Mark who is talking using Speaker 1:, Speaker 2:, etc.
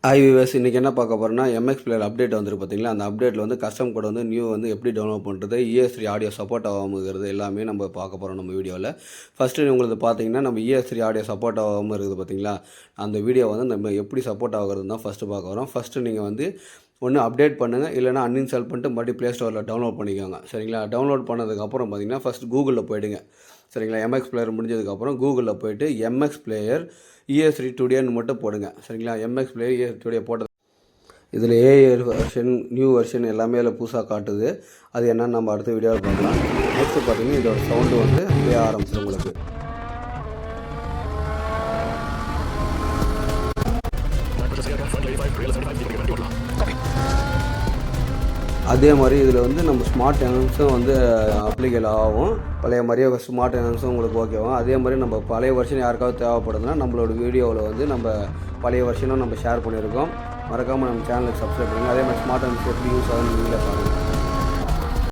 Speaker 1: IVS இன்றைக்கி என்ன பார்க்க போகிறோம்னா எம்எக்ஸ் பிளேயர் அப்டேட் வந்துருக்கு பார்த்தீங்களா. அந்த அப்டேட்டில் வந்து கஸ்டம் கோட் வந்து நியூ வந்து எப்படி டவுன்லோட் பண்ணுறது, ES3 ஆடியோ சப்போர்ட் ஆகாமல் இருக்கிறது எல்லாமே நம்ம பார்க்க போகிறோம் நம்ம வீடியோவில். ஃபஸ்ட்டு உங்களுக்கு பார்த்தீங்கன்னா நம்ம ES3 ஆடியோ சப்போர்ட் ஆகாமல் இருக்குது பார்த்தீங்களா, அந்த வீடியோ வந்து நம்ம எப்படி சப்போர்ட் ஆகுறது தான் ஃபஸ்ட்டு பார்க்க வரோம். ஃபஸ்ட்டு நீங்கள் வந்து ஒன்று அப்டேட் பண்ணுங்கள், இல்லைனா அன்இன்ஸ்டால் பண்ணிட்டு மறுபடியும் ப்ளே ஸ்டோரில் டவுன்லோட் பண்ணிக்கோங்க. சரிங்களா, டவுன்லோட் பண்ணதுக்கப்புறம் பார்த்தீங்கன்னா ஃபஸ்ட் கூகுளில் போய்டுங்க. சரிங்களா, எம்எக்ஸ் பிளேயர் முடிஞ்சதுக்கப்புறம் கூகுளில் போய்ட்டு எம்எக்ஸ் பிளேயர் ES3 டுடேன்னு மட்டும் போடுங்க. சரிங்களா, எம்எக்ஸ் பிளேயர் ES3 டுடே போட்டது இதில் ஏஐ வெர்ஷன் நியூ வெர்ஷன் எல்லாமே அதில் புதுசாக காட்டுது. அது என்னன்னு நம்ம அடுத்த வீடியோவில் பார்க்கலாம். நெக்ஸ்ட்டு பார்த்தீங்கன்னா இதோட சவுண்டு வந்து அப்படியே ஆரம்பிச்சிடும் உங்களுக்கு. அதே மாதிரி இதில் வந்து நம்ம ஸ்மார்ட் எனன்ஸும் வந்து அப்ளிகேல் ஆகும். பழைய மாதிரியே ஸ்மார்ட் எனன்ஸும் உங்களுக்கு ஓகேவும். அதே மாதிரி நம்ம பழைய வெர்ஷன் யாருக்காவது தேவைப்படுதுன்னா நம்மளோட வீடியோவில் வந்து நம்ம பழைய வெர்ஷனும் நம்ம ஷேர் பண்ணியிருக்கோம். மறக்காமல் நம்ம சேனலுக்கு சப்ஸ்கிரைப் பண்ணுங்கள். அதே மாதிரி ஸ்மார்ட் எனன்ஸ் எப்படி யூஸ் ஆகுதுன்னு நீங்களே பாருங்கள்.